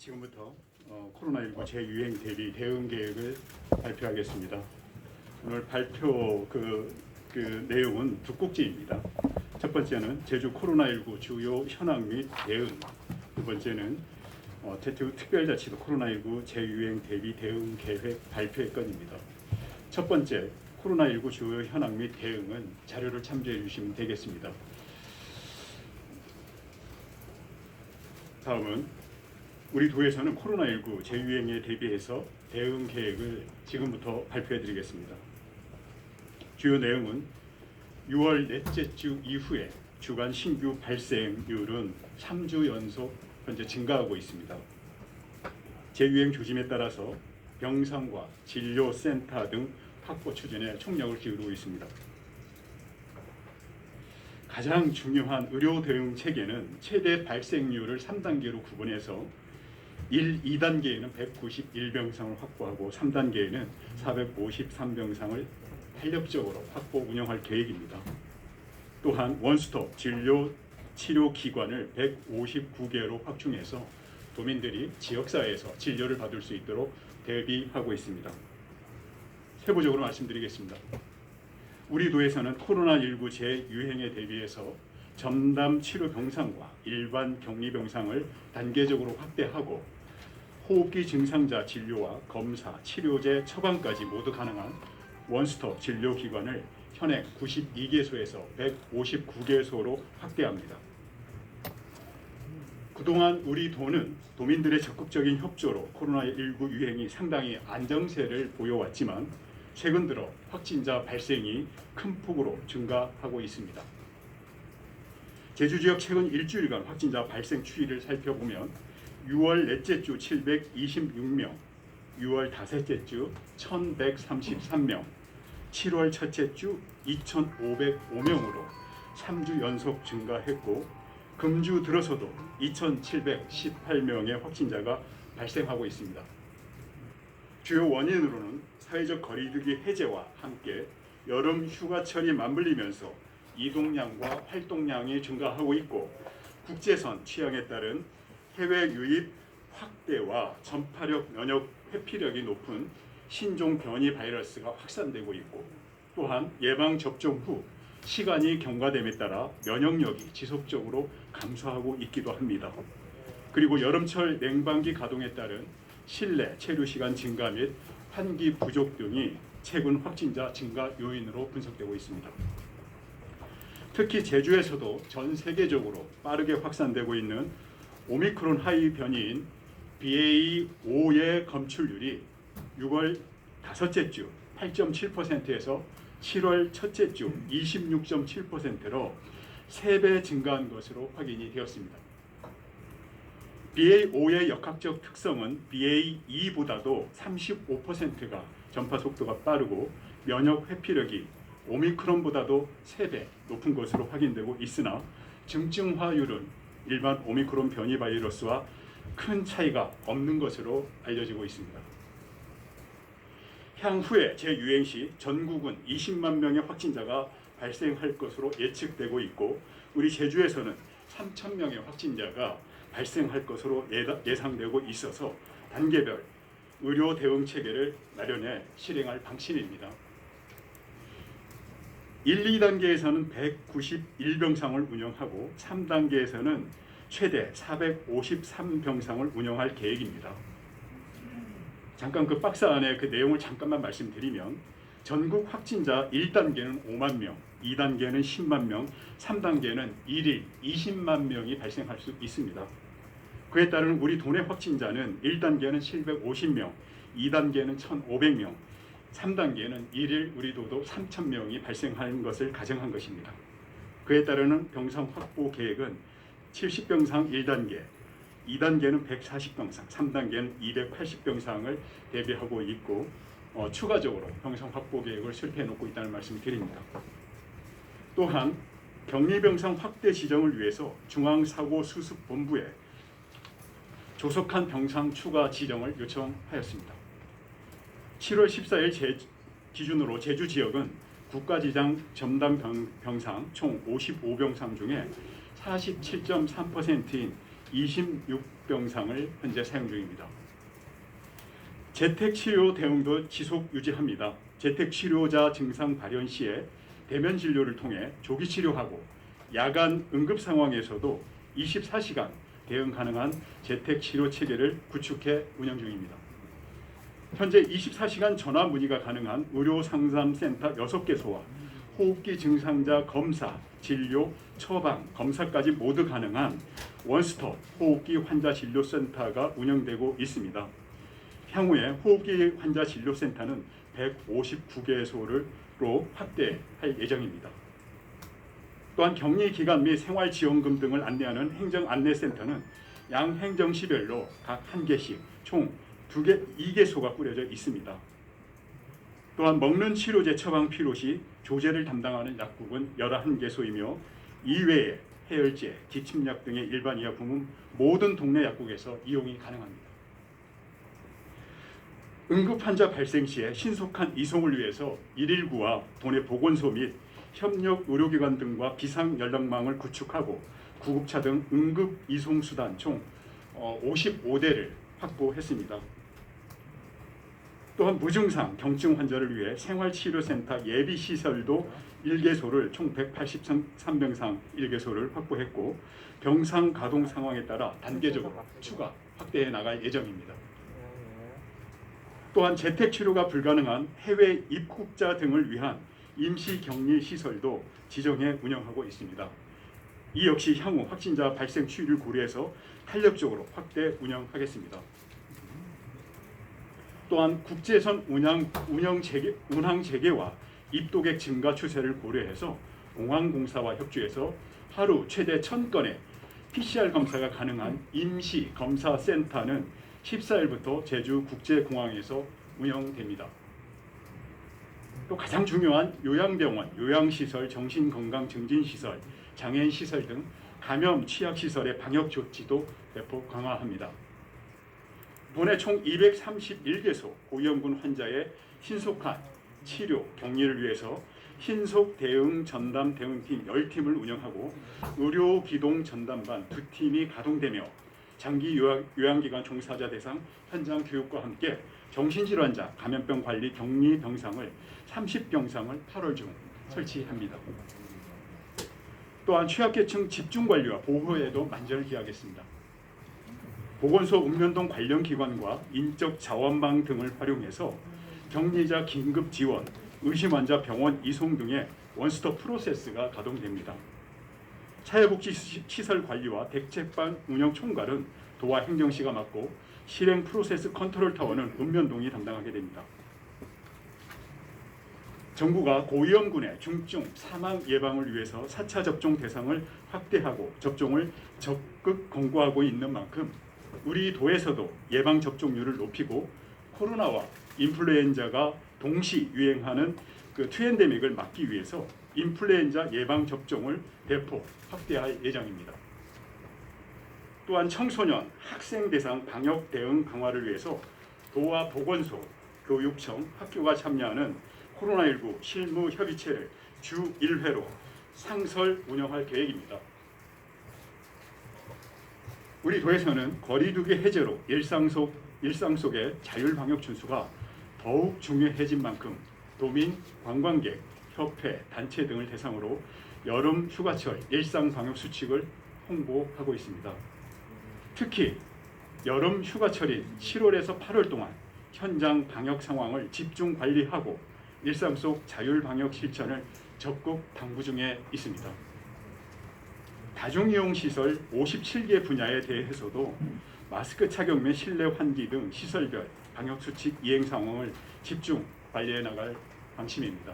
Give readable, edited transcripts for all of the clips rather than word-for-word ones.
지금부터 코로나19 재유행 대비 대응 계획을 발표하겠습니다. 오늘 발표 내용은 두 꼭지입니다. 첫 번째는 제주 코로나19 주요 현황 및 대응, 두 번째는 제주 특별자치도 코로나19 재유행 대비 대응 계획 발표의 건입니다. 첫 번째, 코로나19 주요 현황 및 대응은 자료를 참조해 주시면 되겠습니다. 다음은 우리 도에서는 코로나19 재유행에 대비해서 대응 계획을 지금부터 발표해 드리겠습니다. 주요 내용은 6월 넷째 주 이후에 주간 신규 발생률은 3주 연속 현재 증가하고 있습니다. 재유행 조짐에 따라서 병상과 진료센터 등 확보 추진에 총력을 기울이고 있습니다. 가장 중요한 의료 대응 체계는 최대 발생률을 3단계로 구분해서 1, 2단계에는 191병상을 확보하고 3단계에는 453병상을 탄력적으로 확보 운영할 계획입니다. 또한 원스톱 진료 치료 기관을 159개로 확충해서 도민들이 지역사회에서 진료를 받을 수 있도록 대비하고 있습니다. 세부적으로 말씀드리겠습니다. 우리 도에서는 코로나19 재유행에 대비해서 전담 치료 병상과 일반 격리 병상을 단계적으로 확대하고 호흡기 증상자 진료와 검사, 치료제 처방까지 모두 가능한 원스톱 진료 기관을 현행 92개소에서 159개소로 확대합니다. 그동안 우리 도는 도민들의 적극적인 협조로 코로나19 유행이 상당히 안정세를 보여왔지만 최근 들어 확진자 발생이 큰 폭으로 증가하고 있습니다. 제주 지역 최근 일주일간 확진자 발생 추이를 살펴보면 6월 넷째 주 726명, 6월 다섯째 주 1133명, 7월 첫째 주 2505명으로 3주 연속 증가했고 금주 들어서도 2718명의 확진자가 발생하고 있습니다. 주요 원인으로는 사회적 거리두기 해제와 함께 여름 휴가철이 맞물리면서 이동량과 활동량이 증가하고 있고 국제선 취향에 따른 해외 유입 확대와 전파력 면역 회피력이 높은 신종 변이 바이러스가 확산되고 있고 또한 예방 접종 후 시간이 경과됨에 따라 면역력이 지속적으로 감소하고 있기도 합니다. 그리고 여름철 냉방기 가동에 따른 실내 체류 시간 증가 및 환기 부족 등이 최근 확진자 증가 요인으로 분석되고 있습니다. 특히 제주에서도 전 세계적으로 빠르게 확산되고 있는 오미크론 하이 변이인 BA.5의 검출률이 6월 다섯째 주 8.7%에서 7월 첫째 주 26.7%로 3배 증가한 것으로 확인이 되었습니다. BA.5의 역학적 특성은 BA.2보다도 35%가 전파 속도가 빠르고 면역 회피력이 오미크론보다도 3배 높은 것으로 확인되고 있으나 증증화율은 일반 오미크론 변이 바이러스와 큰 차이가 없는 것으로 알려지고 있습니다. 향후에 재유행 시 전국은 20만 명의 확진자가 발생할 것으로 예측되고 있고 우리 제주에서는 3천 명의 확진자가 발생할 것으로 예상되고 있어서 단계별 의료 대응 체계를 마련해 실행할 방침입니다. 1, 2단계에서는 191병상을 운영하고 3단계에서는 최대 453병상을 운영할 계획입니다. 잠깐 그 박스 안에 그 내용을 잠깐만 말씀드리면 전국 확진자 1단계는 5만 명, 2단계는 10만 명, 3단계는 1일 20만 명이 발생할 수 있습니다. 그에 따른 우리 도내 확진자는 1단계는 750명, 2단계는 1,500명, 3단계는 1일 우리 도도 3,000명이 발생하는 것을 가정한 것입니다. 그에 따르는 병상 확보 계획은 70병상 1단계, 2단계는 140병상, 3단계는 280병상을 대비하고 있고 추가적으로 병상 확보 계획을 수립해 놓고 있다는 말씀을 드립니다. 또한 격리병상 확대 지정을 위해서 중앙사고수습본부에 조속한 병상 추가 지정을 요청하였습니다. 7월 14일 기준으로 제주 지역은 국가지정 전담 병상 총 55병상 중에 47.3%인 26병상을 현재 사용 중입니다. 재택치료 대응도 지속 유지합니다. 재택치료자 증상 발현 시에 대면 진료를 통해 조기 치료하고 야간 응급 상황에서도 24시간 대응 가능한 재택치료 체계를 구축해 운영 중입니다. 현재 24시간 전화 문의가 가능한 의료상담센터 6개소와 호흡기 증상자 검사, 진료, 처방, 검사까지 모두 가능한 원스톱 호흡기 환자 진료센터가 운영되고 있습니다. 향후에 호흡기 환자 진료센터는 159개소로 확대할 예정입니다. 또한 격리 기간 및 생활지원금 등을 안내하는 행정안내센터는 양 행정시별로 각 1개씩 총 2개소가 꾸려져 있습니다. 또한 먹는 치료제 처방 필요시 조제를 담당하는 약국은 11개소이며 이외에 해열제, 기침약 등의 일반 의약품은 모든 동네 약국에서 이용이 가능합니다. 응급 환자 발생 시에 신속한 이송을 위해서 119와 도내 보건소 및 협력 의료기관 등과 비상 연락망을 구축하고 구급차 등 응급 이송 수단 총 55대를 확보했습니다. 또한 무증상 경증 환자를 위해 생활치료센터 예비 시설도 1개소를 총 183병상 1개소를 확보했고 병상 가동 상황에 따라 단계적으로 추가 확대해 나갈 예정입니다. 또한 재택치료가 불가능한 해외 입국자 등을 위한 임시격리 시설도 지정해 운영하고 있습니다. 이 역시 향후 확진자 발생 추이를 고려해서 탄력적으로 확대 운영하겠습니다. 또한 국제선 운항 재개와 입도객 증가 추세를 고려해서 공항공사와 협조해서 하루 최대 1000건의 PCR 검사가 가능한 임시 검사센터는 14일부터 제주 국제공항에서 운영됩니다. 또 가장 중요한 요양병원, 요양시설, 정신건강증진시설, 장애인시설 등 감염 취약시설의 방역 조치도 대폭 강화합니다. 본해 총 231개소 고위험군 환자의 신속한 치료, 격리를 위해서 신속 대응 전담 대응팀 10팀을 운영하고 의료 기동 전담반 2팀이 가동되며 장기 요양기관 종사자 대상 현장 교육과 함께 정신질환자 감염병 관리 격리 병상을 30병상을 8월 중 설치합니다. 또한 취약계층 집중관리와 보호에도 만전을 기하겠습니다. 보건소 읍면동 관련 기관과 인적 자원망 등을 활용해서 격리자 긴급 지원, 의심 환자 병원 이송 등의 원스톱 프로세스가 가동됩니다. 사회복지시설 관리와 대책반 운영 총괄은 도와 행정시가 맡고 실행 프로세스 컨트롤 타워는 읍면동이 담당하게 됩니다. 정부가 고위험군의 중증 사망 예방을 위해서 4차 접종 대상을 확대하고 접종을 적극 권고하고 있는 만큼 우리 도에서도 예방 접종률을 높이고 코로나와 인플루엔자가 동시 유행하는 트엔데믹을 막기 위해서 인플루엔자 예방 접종을 대폭 확대할 예정입니다. 또한 청소년, 학생 대상 방역 대응 강화를 위해서 도와 보건소, 교육청, 학교가 참여하는 코로나19 실무 협의체를 주 1회로 상설 운영할 계획입니다. 우리 도에서는 거리두기 해제로 일상 속의 자율방역 준수가 더욱 중요해진 만큼 도민, 관광객, 협회, 단체 등을 대상으로 여름 휴가철 일상방역 수칙을 홍보하고 있습니다. 특히 여름 휴가철인 7월에서 8월 동안 현장 방역 상황을 집중 관리하고 일상 속 자율방역 실천을 적극 당부 중에 있습니다. 다중이용시설 57개 분야에 대해서도 마스크 착용 및 실내 환기 등 시설별 방역수칙 이행 상황을 집중 관리해 나갈 방침입니다.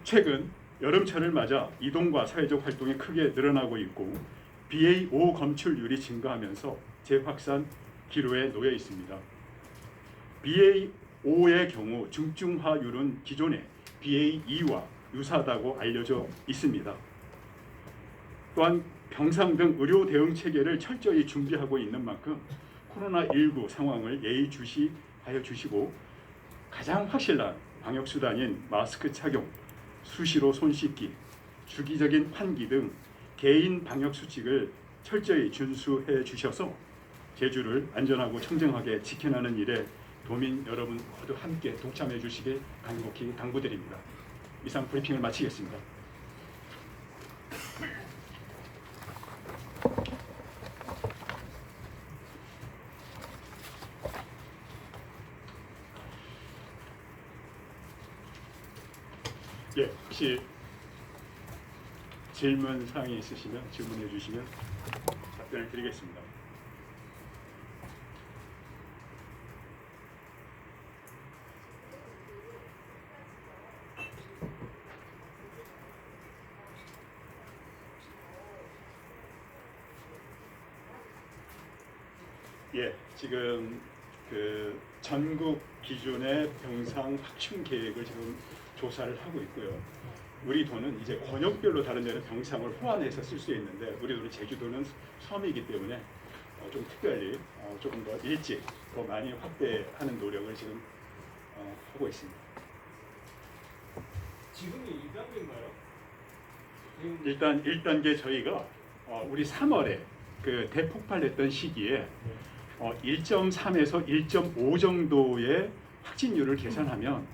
최근 여름철을 맞아 이동과 사회적 활동이 크게 늘어나고 있고 BA5 검출률이 증가하면서 재확산 기로에 놓여 있습니다. BA5의 경우 중증화율은 기존의 BA2와 유사하다고 알려져 있습니다. 또한 병상 등 의료 대응 체계를 철저히 준비하고 있는 만큼 코로나19 상황을 예의주시하여 주시고 가장 확실한 방역 수단인 마스크 착용, 수시로 손 씻기, 주기적인 환기 등 개인 방역 수칙을 철저히 준수해 주셔서 제주를 안전하고 청정하게 지켜나는 일에 도민 여러분 모두 함께 동참해 주시길 간곡히 당부드립니다. 이상 브리핑을 마치겠습니다. 예, 혹시 질문 사항이 있으시면 질문해 주시면 답변을 드리겠습니다. 예, 지금 그 전국 기준의 병상 확충 계획을 지금 조사를 하고 있고요. 우리 도는 이제 권역별로 다른 데는 병상을 호환해서 쓸 수 있는데 우리 도는 제주도는 섬이기 때문에 좀 특별히 조금 더 일찍 더 많이 확대하는 노력을 지금 하고 있습니다. 지금이 2단계인가요? 일단 1단계 저희가 우리 3월에 그 대폭발했던 시기에 1.3에서 1.5 정도의 확진율을 계산하면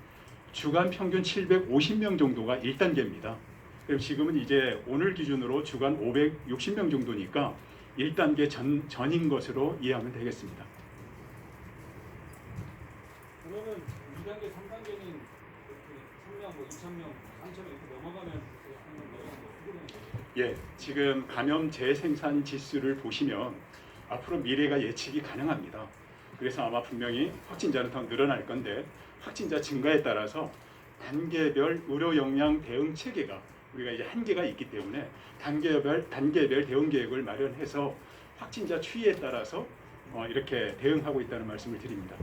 주간 평균 750명 정도가 1단계입니다. 그리고 지금은 이제 오늘 기준으로 주간 560명 정도니까 1단계 전인 것으로 이해하면 되겠습니다. 그러면 2단계, 3단계는 이렇게 3명, 뭐 2,000명, 3,000명 이렇게 넘어가면 한번 내가 예, 지금 감염 재생산 지수를 보시면 앞으로 미래가 예측이 가능합니다. 그래서 아마 분명히 확진자는 더 늘어날 건데 확진자 증가에 따라서 단계별 의료 역량 대응 체계가 우리가 이제 한계가 있기 때문에 단계별 대응 계획을 마련해서 확진자 추이에 따라서 이렇게 대응하고 있다는 말씀을 드립니다.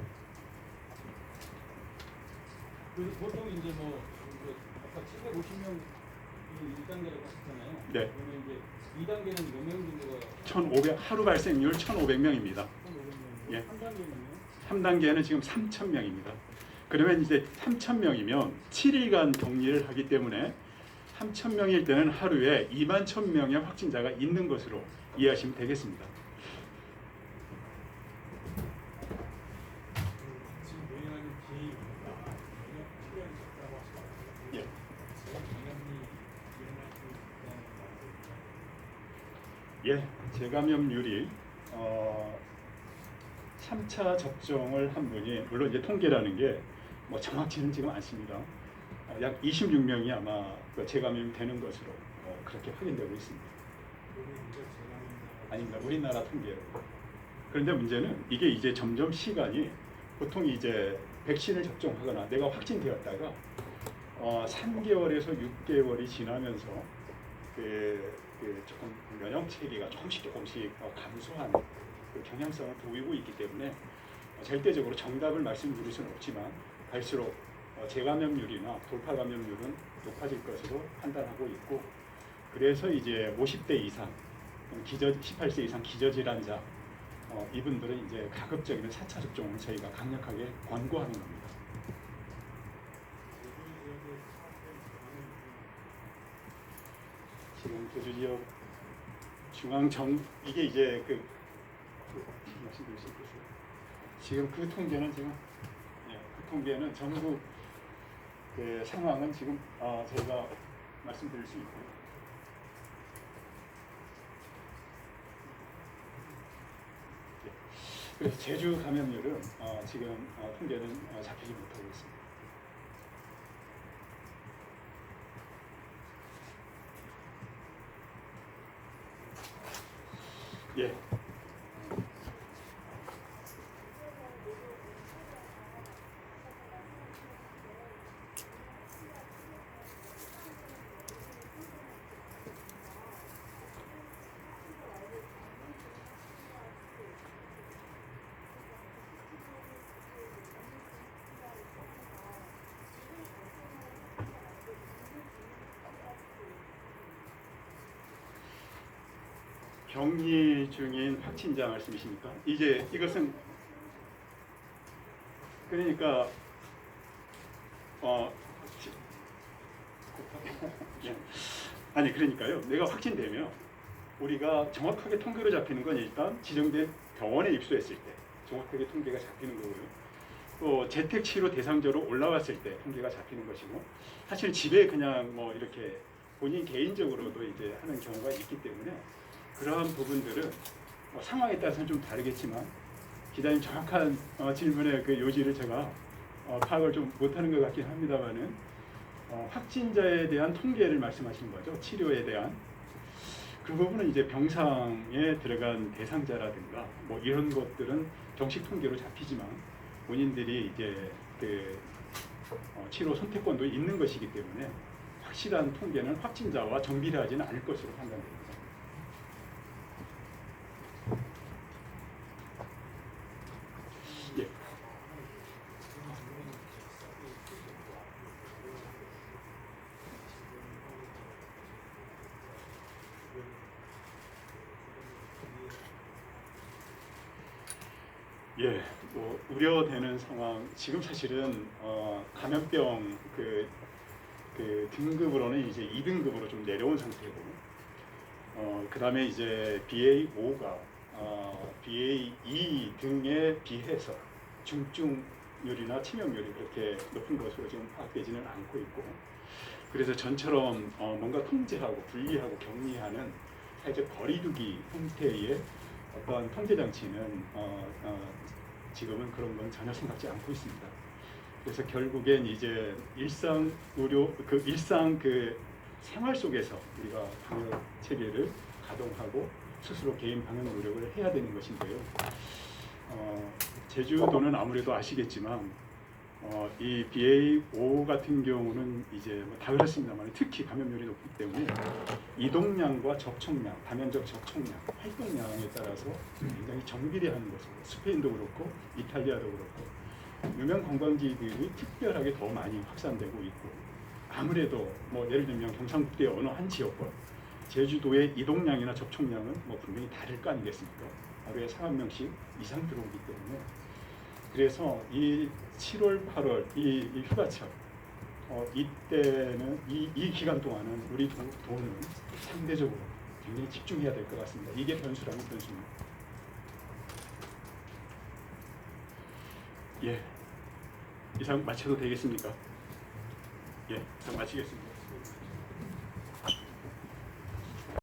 그래서 보통 이제 뭐 아까 750명 1단계라고 하셨잖아요. 네. 그러면 이제 2단계는 몇 명 정도가 1,500 하루 발생률 1,500명입니다. 1,500명. 예. 3단계는요? 3단계는 지금 3,000명입니다. 그러면 이제 3,000명이면 7일간 격리를 하기 때문에 3,000명일 때는 하루에 2만 1,000명의 확진자가 있는 것으로 이해하시면 되겠습니다. 지금 유행하는 기입니다. 필요한 적다고 하시더라고요. 예. 예, 재감염률이 3차 접종을 한 분이 물론 이제 통계라는 게 뭐 정확치는 지금 않습니다. 약 26명이 아마 재감염이 되는 것으로 그렇게 확인되고 있습니다. 아닙니다. 우리나라 통계로. 그런데 문제는 이게 이제 점점 시간이 보통 이제 백신을 접종하거나 내가 확진되었다가 3개월에서 6개월이 지나면서 조금 면역 체계가 조금씩 감소하는 그 경향성을 보이고 있기 때문에 절대적으로 정답을 말씀드릴 수는 없지만 갈수록 재감염률이나 돌파 감염률은 높아질 것으로 판단하고 있고 그래서 이제 50대 이상 18세 이상 기저질환자 이분들은 이제 가급적이면 4차 접종을 저희가 강력하게 권고하는 겁니다. 지금 제주 지역 중앙정 이게 이제 말씀드릴 수 있겠어요. 지금 그 통계는 그 통계는 전국 그 상황은 지금 저희가 말씀드릴 수 있고요. 그래서 제주 감염률은 지금 통계는 잡히지 못하고 있습니다. 예. 격리 중인 확진자 말씀이십니까? 이제 이것은 그러니까 아니 그러니까요. 내가 확진되면 우리가 정확하게 통계로 잡히는 건 일단 지정된 병원에 입소했을 때 정확하게 통계가 잡히는 거고요. 또 재택 치료 대상자로 올라왔을 때 통계가 잡히는 것이고, 사실 집에 그냥 뭐 이렇게 본인 개인적으로도 이제 하는 경우가 있기 때문에 그러한 부분들은 뭐 상황에 따라서는 좀 다르겠지만, 기자님 정확한 질문의 그 요지를 제가 파악을 좀 못하는 것 같긴 합니다만은, 확진자에 대한 통계를 말씀하시는 거죠. 치료에 대한 그 부분은 이제 병상에 들어간 대상자라든가 뭐 이런 것들은 정식 통계로 잡히지만, 본인들이 이제 그 치료 선택권도 있는 것이기 때문에 확실한 통계는 확진자와 정비례하지는 않을 것으로 판단됩니다. 예. 예, 뭐 우려되는 상황. 지금 사실은 감염병 그 등급으로는 이제 2등급으로 좀 내려온 상태고, 그 다음에 이제 BA5가 BA2 등에 비해서 중증률이나 치명률이 그렇게 높은 것으로 지금 파악되지는 않고 있고, 그래서 전처럼 뭔가 통제하고 분리하고 격리하는 사회적 거리두기 형태의 어떤 통제 장치는 지금은 그런 건 전혀 생각지 않고 있습니다. 그래서 결국엔 이제 일상 생활 속에서 우리가 방역 체계를 가동하고 스스로 개인 방역 노력을 해야 되는 것인데요. 제주도는 아무래도 아시겠지만 이 BA5 같은 경우는 이제 다 그렇습니다만 특히 감염률이 높기 때문에 이동량과 접촉량, 다면적 접촉량, 활동량에 따라서 굉장히 정비례하는 것으로, 스페인도 그렇고 이탈리아도 그렇고 유명 관광지들이 특별하게 더 많이 확산되고 있고, 아무래도 뭐 예를 들면 경상북도의 어느 한 지역과 제주도의 이동량이나 접촉량은 뭐 분명히 다를 거 아니겠습니까? 하루에 4만 명씩 이상 들어오기 때문에, 그래서 이 7월, 8월 이 휴가철 이때는 이 기간 동안은 우리 도는 상대적으로 굉장히 집중해야 될 것 같습니다. 이게 변수라면 변수입니다. 예, 이상 마쳐도 되겠습니까? 예, 이상 마치겠습니다.